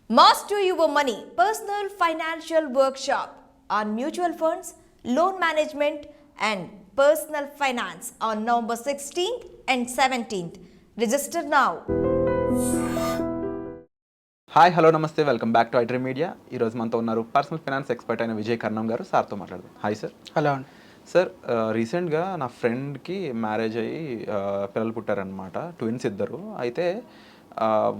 Master your money. Personal financial workshop on mutual funds, loan management, and personal finance on November 16th and 17th. Register now. Hi hello నమస్తే welcome back to iDream media. ఈరోజు మనతో ఉన్నారు personal finance expert అయిన విజయ్ కరణం గారు. సార్తో మాట్లాడదాం. Hi sir. Hello అండి. Sir, రీసెంట్గా నా ఫ్రెండ్కి మ్యారేజ్ అయ్యి పిల్లలు పుట్టారనమాట, ట్విన్స్ ఇద్దరు. అయితే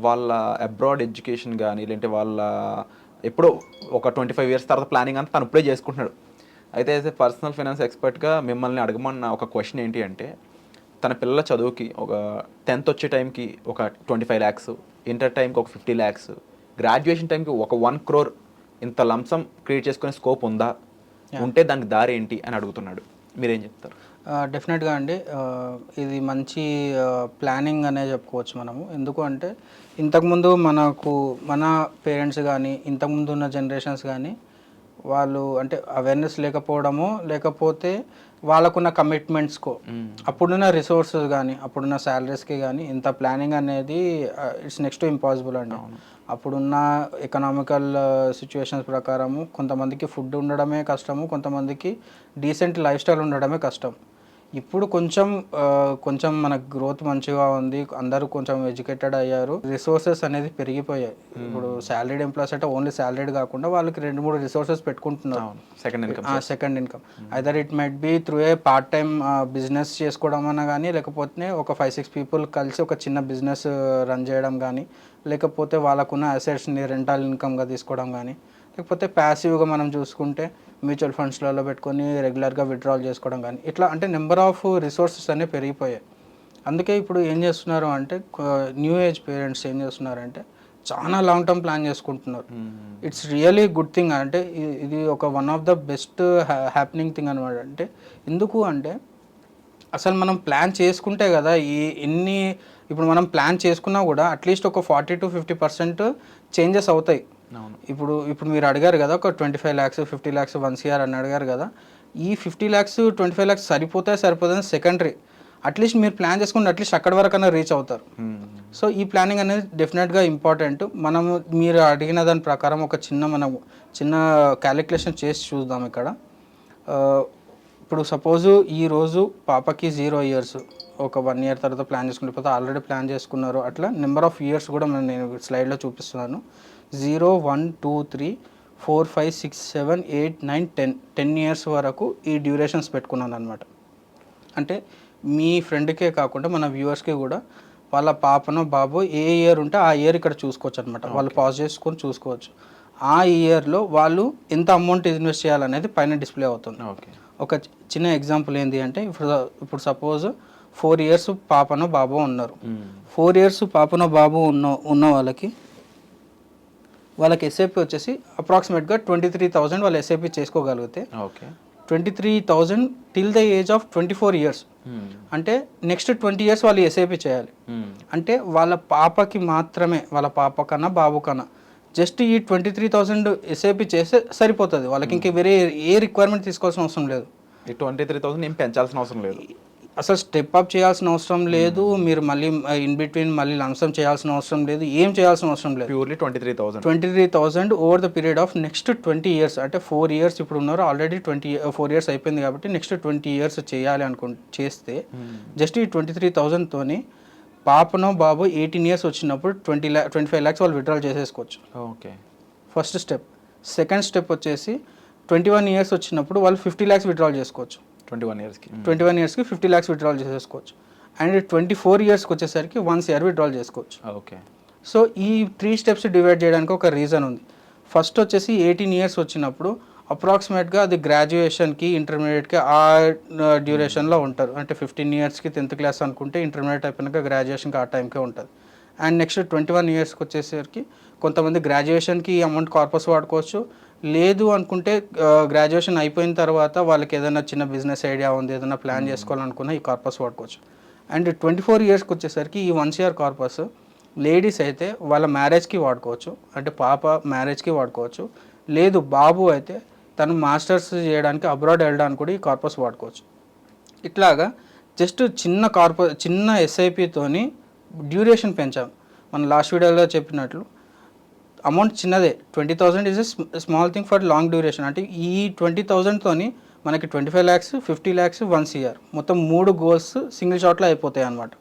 వాళ్ళ అబ్రాడ్ ఎడ్యుకేషన్ కానీ లేదంటే వాళ్ళ ఎప్పుడో ఒక 25 years తర్వాత ప్లానింగ్ అంతా తను ఇప్పుడే చేసుకుంటున్నాడు. అయితే యాజ్ ఏ పర్సనల్ ఫైనాన్స్ ఎక్స్పర్ట్గా మిమ్మల్ని అడగమన్న ఒక క్వశ్చన్ ఏంటి అంటే, తన పిల్లల చదువుకి ఒక 10th వచ్చే టైంకి ఒక 25 lakhs, ఇంటర్ టైంకి ఒక 50 lakhs, గ్రాడ్యుయేషన్ టైంకి ఒక 1 crore ఇంత లంసం క్రియేట్ చేసుకునే స్కోప్ ఉందా, ఉంటే దానికి దారి ఏంటి అని అడుగుతున్నాడు. మీరేం చెప్తారు? డెఫినెట్గా అండి, ఇది మంచి ప్లానింగ్ అనే చెప్పుకోవచ్చు మనము. ఎందుకు అంటే ఇంతకుముందు మన పేరెంట్స్ కానీ ఇంతకుముందు ఉన్న జనరేషన్స్ కానీ వాళ్ళు అంటే అవేర్నెస్ లేకపోవడము, లేకపోతే వాళ్ళకున్న కమిట్మెంట్స్కో, అప్పుడున్న రిసోర్సెస్ కానీ అప్పుడున్న శాలరీస్కి కానీ ఇంత ప్లానింగ్ అనేది ఇట్స్ నెక్స్ట్ టు ఇంపాసిబుల్ అండి. అప్పుడున్న ఎకనామికల్ సిచ్యువేషన్స్ ప్రకారము కొంతమందికి ఫుడ్ ఉండడమే కష్టము, కొంతమందికి డీసెంట్ లైఫ్ స్టైల్ ఉండడమే కష్టం. ఇప్పుడు కొంచెం మన గ్రోత్ మంచిగా ఉంది, అందరూ కొంచెం ఎడ్యుకేటెడ్ అయ్యారు, రిసోర్సెస్ అనేది పెరిగిపోయాయి. ఇప్పుడు సాలరీడ్ ఎంప్లాయీస్ అంటే ఓన్లీ సాలరీడ్ కాకుండా వాళ్ళకి 2-3 రిసోర్సెస్ పెట్టుకుంటున్నారు. Second income either it might be through a part time business చేసుకోవడం అన్నా కానీ, లేకపోతే ఒక 5-6 people కలిసి ఒక చిన్న బిజినెస్ రన్ చేయడం కానీ, లేకపోతే వాళ్ళకున్న అసెట్స్ని రెంటల్ ఇన్కమ్గా తీసుకోవడం కానీ, లేకపోతే ప్యాసివ్గా మనం చూసుకుంటే మ్యూచువల్ ఫండ్స్లలో పెట్టుకొని రెగ్యులర్గా విత్డ్రాల్ చేసుకోవడం కానీ, ఇట్లా అంటే నెంబర్ ఆఫ్ రిసోర్సెస్ అనేవి పెరిగిపోయాయి. అందుకే ఇప్పుడు ఏం చేస్తున్నారు అంటే న్యూ ఏజ్ పేరెంట్స్ ఏం చేస్తున్నారంటే చాలా లాంగ్ టర్మ్ ప్లాన్ చేసుకుంటున్నారు. It's really good thing. అంటే ఇది ఒక one of the best happening thing అనమాట. అంటే ఎందుకు అంటే అసలు మనం ప్లాన్ చేసుకుంటే కదా ఇప్పుడు మనం ప్లాన్ చేసుకున్నా కూడా అట్లీస్ట్ ఒక 40-50% చేంజెస్ అవుతాయి. ఇప్పుడు మీరు అడిగారు కదా, ఒక 25 lakhs 50 lakhs 1 crore అని అడిగారు కదా. ఈ 50 lakhs 25 lakhs సరిపోతుంది సెకండరీ. అట్లీస్ట్ మీరు ప్లాన్ చేసుకుంటే అట్లీస్ట్ అక్కడి వరకన్నా రీచ్ అవుతారు. సో ఈ ప్లానింగ్ అనేది డెఫినెట్గా ఇంపార్టెంట్. మీరు అడిగిన దాని ప్రకారం ఒక చిన్న క్యాలిక్యులేషన్ చేసి చూద్దాం ఇక్కడ. ఇప్పుడు సపోజు ఈరోజు పాపకి 0 years, ఒక 1 year తర్వాత ప్లాన్ చేసుకుంటే, పోతే ఆల్రెడీ ప్లాన్ చేసుకున్నారు. అట్లా నెంబర్ ఆఫ్ ఇయర్స్ కూడా నేను స్లైడ్లో చూపిస్తున్నాను. 0, 1, 2, 3, 4, 5, 6, 7, 8, 9, 10 years వరకు ఈ డ్యూరేషన్స్ పెట్టుకున్నాను అనమాట. అంటే మీ ఫ్రెండ్కే కాకుండా మన వ్యూవర్స్కి కూడా వాళ్ళ పాపనో బాబో ఏ ఇయర్ ఉంటే ఆ ఇయర్ ఇక్కడ చూసుకోవచ్చు అనమాట. వాళ్ళు పాజ్ చేసుకొని చూసుకోవచ్చు. ఆ ఇయర్లో వాళ్ళు ఎంత అమౌంట్ ఇన్వెస్ట్ చేయాలనేది పైన డిస్ప్లే అవుతుంది. ఒక చిన్న ఎగ్జాంపుల్ ఏంటి అంటే, ఇప్పుడు సపోజ్ 4 years పాపనో బాబో ఉన్నారు. 4 years పాపనో బాబు ఉన్న వాళ్ళకి ఎస్ఐపి వచ్చేసి అప్రాక్సిమేట్గా 23,000 వాళ్ళు ఎస్ఐపి చేసుకోగలిగితే 23,000 till the age of 24 years. అంటే నెక్స్ట్ 20 years వాళ్ళు ఎస్ఐపి చేయాలి. అంటే వాళ్ళ పాపకి మాత్రమే, వాళ్ళ పాప కన్నా బాబు కన్నా జస్ట్ ఈ 23,000 ఎస్ఐపి చేస్తే సరిపోతుంది. వాళ్ళకి ఇంకా వేరే ఏ రిక్వైర్మెంట్ తీసుకోవాల్సిన అవసరం లేదు. ఈ 23,000 ఏం పెంచాల్సిన అవసరం లేదు, అసలు స్టెప్ అప్ చేయాల్సిన అవసరం లేదు. మీరు మళ్ళీ ఇన్ బిట్వీన్ మళ్ళీ లంసం చేయాల్సిన అవసరం లేదు, ఏం చేయాల్సిన అవసరం లేదు. Purely 23,000 over the period of next 20 years. అంటే 4 years ఇప్పుడు ఉన్నారు, ఆల్రెడీ 4 years అయిపోయింది కాబట్టి నెక్స్ట్ 20 years చేయాలి చేస్తే జస్ట్ ఈ 23,000తోని పాపనో బాబు 18 years వచ్చినప్పుడు 25 lakhs వాళ్ళు విత్డ్రాల్ చేసేసుకోవచ్చు. Okay, first step. Second step వచ్చేసి 21 years వచ్చినప్పుడు వాళ్ళు 50 lakhs విత్డ్రాల్ చేసుకోవచ్చు. 21 yearsకి 50 lakhs విత్డ్రాల్ చేసేసుకోవచ్చు. అండ్ 24 yearsకి వచ్చేసరికి 1 crore విత్డ్రాల్ చేసుకోవచ్చు. ఓకే. సో ఈ 3 steps డివైడ్ చేయడానికి ఒక రీజన్ ఉంది. ఫస్ట్ వచ్చేసి 18 years వచ్చినప్పుడు అప్రాక్సిమేట్గా అది గ్రాడ్యుయేషన్కి ఇంటర్మీడియట్కి ఆ డ్యూరేషన్లో ఉంటారు. అంటే 15 yearsకి 10th class అనుకుంటే ఇంటర్మీడియట్ అయిపోయినాక గ్రాడ్యుయేషన్కి ఆ టైంకే ఉంటుంది. అండ్ నెక్స్ట్ 21 yearsకి వచ్చేసరికి కొంతమంది గ్రాడ్యుయేషన్కి అమౌంట్ కార్పస్ వాడుకోవచ్చు, లేదు అనుకుంటే గ్రాడ్యుయేషన్ అయిపోయిన తర్వాత వాళ్ళకి ఏదైనా చిన్న బిజినెస్ ఐడియా ఉంది, ఏదైనా ప్లాన్ చేసుకోవాలనుకున్న ఈ కార్పస్ వాడుకోవచ్చు. అండ్ 24 yearsకి వచ్చేసరికి ఈ 1 crore కార్పస్ లేడీస్ అయితే వాళ్ళ మ్యారేజ్కి వాడుకోవచ్చు, అంటే పాప మ్యారేజ్కి వాడుకోవచ్చు. లేదు బాబు అయితే తను మాస్టర్స్ చేయడానికి అబ్రాడ్ వెళ్ళడానికి కూడా ఈ కార్పస్ వాడుకోవచ్చు. ఇట్లాగా జస్ట్ చిన్న ఎస్ఐపితోని డ్యూరేషన్ పెంచాం. మన లాస్ట్ వీడియోలో చెప్పినట్లు అమౌంట్ చిన్నదే. 20,000 is small thing for long duration. అంటే ఈ 20,000తోని మనకి 25 lakhs, 50 lakhs, 1 CR మొత్తం 3 గోల్స్ సింగిల్ షాట్లో అయిపోతాయి అనమాట.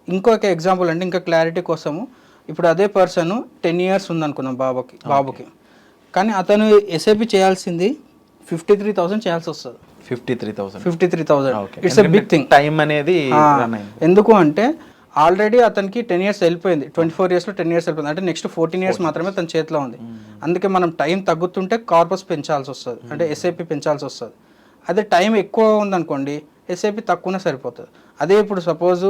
ఇంకొక ఎగ్జాంపుల్ అంటే ఇంకా క్లారిటీ కోసము, ఇప్పుడు అదే పర్సన్ 10 years ఉందనుకున్నాం బాబుకి, కానీ అతను ఎస్ఐపి చేయాల్సింది 53,000 చేయాల్సి వస్తుంది. 53,000 it's a big thing. Time అనేది ఎందుకు అంటే ఆల్రెడీ అతనికి 10 years వెళ్ళిపోయింది, 24 yearsలో 10 years వెళ్ళిపోయింది, అంటే నెక్స్ట్ 14 years మాత్రమే తన చేతిలో ఉంది. అందుకే మనం టైం తగ్గుతుంటే కార్పస్ పెంచాల్సి వస్తుంది, అంటే ఎస్ఐపి పెంచాల్సి వస్తుంది. అదే టైం ఎక్కువ ఉందనుకోండి ఎస్ఐపి తక్కువనే సరిపోతుంది. అదే ఇప్పుడు సపోజ్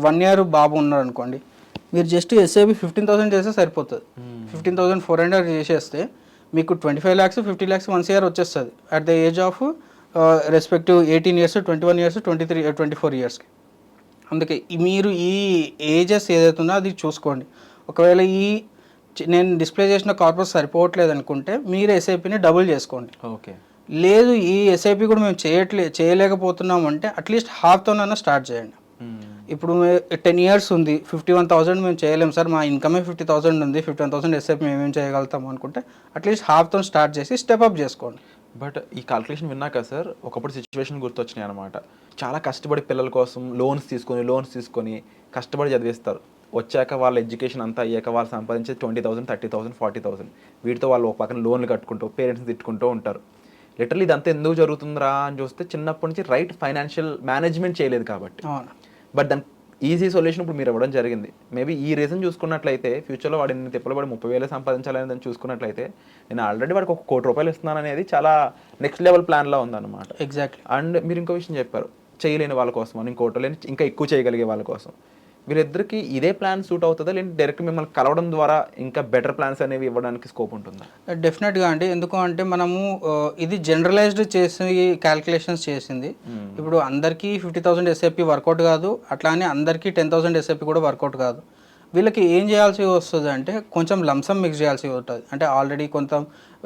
1 year బాబు ఉన్నాడు అనుకోండి, మీరు జస్ట్ ఎస్ఐపి 15,000 చేస్తే సరిపోతుంది. 15,400 చేసేస్తే మీకు 25 lakhs, 50 lakhs, 1 CR వచ్చేస్తుంది at the age of respective 18 years, 21 years, 23, 24 yearsకి. అందుకే మీరు ఈ ఏజెస్ ఏదైతే ఉందో అది చూసుకోండి. ఒకవేళ నేను డిస్ప్లే చేసిన కార్పస్ సరిపోవట్లేదు అనుకుంటే మీరు ఎస్ఐపిని డబుల్ చేసుకోండి. ఓకే, లేదు ఈ ఎస్ఐపి కూడా మేము చేయలేకపోతున్నాం అంటే అట్లీస్ట్ హాఫ్తోనైనా స్టార్ట్ చేయండి. ఇప్పుడు 10 years ఉంది, 51,000 మేము చేయలేము సార్, మా ఇన్కమే 50,000 ఉంది, 51,000 ఎస్ఐపి మేమేం చేయగలుగుతాం అనుకుంటే అట్లీస్ట్ హాఫ్తో స్టార్ట్ చేసి స్టెప్ అప్ చేసుకోండి. బట్ ఈ కాల్కులేషన్ విన్నాక సార్ ఒకప్పుడు సిచ్యువేషన్ గుర్తొచ్చినాయి అనమాట. చాలా కష్టపడి పిల్లల కోసం లోన్స్ తీసుకొని కష్టపడి చదివిస్తారు. వచ్చాక వాళ్ళ ఎడ్యుకేషన్ అంతా అయ్యాక వాళ్ళు సంపాదించే 20,000, 30,000, 40,000 వీటితో వాళ్ళు ఒక పక్కన లోన్లు కట్టుకుంటూ పేరెంట్స్ని తిట్టుకుంటూ ఉంటారు. లిటరలీ ఇదంతా ఎందుకు జరుగుతుందిరా అని చూస్తే చిన్నప్పటి నుంచి రైట్ ఫైనాన్షియల్ మేనేజ్మెంట్ చేయలేదు కాబట్టి. బట్ దాని ఈజీ సొల్యూషన్ ఇప్పుడు మీరు ఇవ్వడం జరిగింది. మేబీ ఈ రీజన్ చూసుకున్నట్లయితే ఫ్యూచర్లో వాడు ఎన్ని తిప్పలు పడి 30,000 సంపాదించాలని దాన్ని చూసుకున్నట్లయితే నేను ఆల్రెడీ వాడికి 1 కోటి రూపాయలు ఇస్తున్నాను అనేది చాలా నెక్స్ట్ లెవెల్ ప్లాన్లో ఉందన్నమాట. ఎగ్జాక్ట్లీ. అండ్ మీరు ఇంకో విషయం చెప్పారు, చేయలేని వాళ్ళ కోసం అని, ఇంకోటి లేని ఇంకా ఎక్కువ చేయగలిగే వాళ్ళ కోసం. వీరిద్దరికి ఇదే ప్లాన్ సూట్ అవుతుందా, లేదంటే డైరెక్ట్ మిమ్మల్ని కలవడం ద్వారా ఇంకా బెటర్ ప్లాన్స్ అనేవి ఇవ్వడానికి స్కోప్ ఉంటుందా? డెఫినెట్గా అండి. ఎందుకు అంటే మనము ఇది జనరలైజ్డ్ చేసి క్యాల్కులేషన్స్ చేసింది. ఇప్పుడు అందరికీ 50,000 ఎస్ఐపి వర్కౌట్ కాదు, అట్లా అని అందరికీ 10,000 ఎస్ఐపి కూడా వర్కౌట్ కాదు. వీళ్ళకి ఏం చేయాల్సి వస్తుంది అంటే కొంచెం లంసమ్ మిక్స్ చేయాల్సి ఉంటుంది. అంటే ఆల్రెడీ కొంత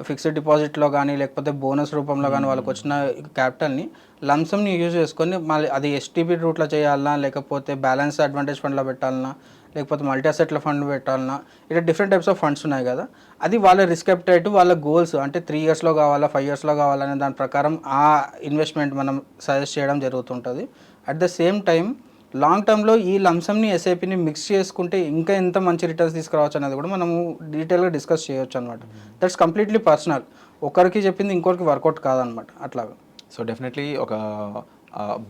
ఫిక్స్డ్ డిపాజిట్లో కానీ లేకపోతే బోనస్ రూపంలో కానీ వాళ్ళకి వచ్చిన క్యాపిటల్ని లంసమ్ని యూజ్ చేసుకొని మళ్ళీ అది ఎస్టీపీ రూట్లో చేయాలన్నా, లేకపోతే బ్యాలెన్స్ అడ్వాంటేజ్ ఫండ్లో పెట్టాలన్నా, లేకపోతే మల్టీ అసెట్ల ఫండ్ పెట్టాలన్నా, ఇట్లా డిఫరెంట్ టైప్స్ ఆఫ్ ఫండ్స్ ఉన్నాయి కదా. అది వాళ్ళ రిస్క్ అప్టైట్, వాళ్ళ గోల్స్ అంటే 3 yearsలో కావాలా, 5 yearsలో కావాలనే దాని ప్రకారం ఆ ఇన్వెస్ట్మెంట్ మనం సజెస్ట్ చేయడం జరుగుతుంటుంది. At the same time long టర్మ్లో ఈ లంసమ్ని ఎస్ఐపిని మిక్స్ చేసుకుంటే ఇంకా ఎంత మంచి రిటర్న్స్ తీసుకురావచ్చు అనేది కూడా మనము డీటెయిల్గా డిస్కస్ చేయొచ్చు అనమాట. That's completely personal. ఒకరికి చెప్పింది ఇంకొకరికి వర్కౌట్ కాదనమాట అట్లాగా. సో డెఫినెట్లీ ఒక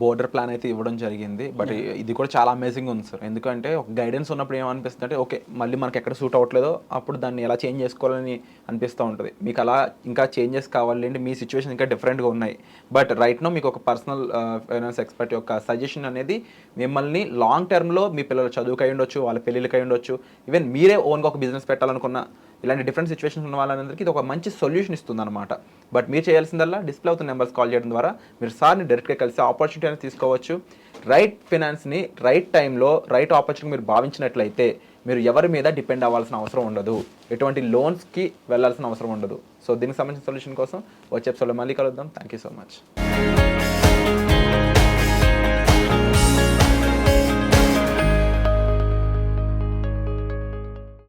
బోర్డర్ ప్లాన్ అయితే ఇవ్వడం జరిగింది. బట్ ఇది కూడా చాలా అమేజింగ్ ఉంది సార్. ఎందుకంటే ఒక గైడెన్స్ ఉన్నప్పుడు ఏమనిపిస్తుంది అంటే ఓకే మళ్ళీ మనకి ఎక్కడ సూట్ అవ్వట్లేదో అప్పుడు దాన్ని ఎలా చేంజ్ చేసుకోవాలని అనిపిస్తూ ఉంటుంది. మీకు అలా ఇంకా చేంజెస్ కావాలంటే మీ సిచ్యువేషన్ ఇంకా డిఫరెంట్గా ఉన్నాయి. బట్ రైట్ నో మీకు ఒక పర్సనల్ ఫైనాన్స్ ఎక్స్పర్ట్ యొక్క సజెషన్ అనేది మిమ్మల్ని లాంగ్ టర్మ్లో మీ పిల్లల చదువుకై ఉండొచ్చు, వాళ్ళ పెళ్ళిళ్ళకై ఉండొచ్చు, ఈవెన్ మీరే ఓన్గా ఒక బిజినెస్ పెట్టాలనుకున్న ఇలాంటి డిఫరెంట్ సిచ్యువేషన్స్ ఉన్న వాళ్ళందరికీ ఇది ఒక మంచి సొల్యూషన్ ఇస్తుంది అనమాట. బట్ మీరు చేయాల్సిందల్లా డిస్ప్లే అవుతున్న నెంబర్స్ కాల్ చేయడం ద్వారా మీరు సార్ని డైరెక్ట్గా కలిసి ఆపర్చునిటీ అనేది తీసుకోవచ్చు. రైట్ ఫినాన్స్ని రైట్ టైంలో రైట్ ఆపర్చునిటీ మీరు భావించినట్లయితే మీరు ఎవరి మీద డిపెండ్ అవ్వాల్సిన అవసరం ఉండదు, ఎటువంటి లోన్స్కి వెళ్ళాల్సిన అవసరం ఉండదు. సో దీనికి సంబంధించిన సొల్యూషన్ కోసం వచ్చే ఎపిసోడ్లో మళ్ళీ కలుద్దాం. Thank you so much.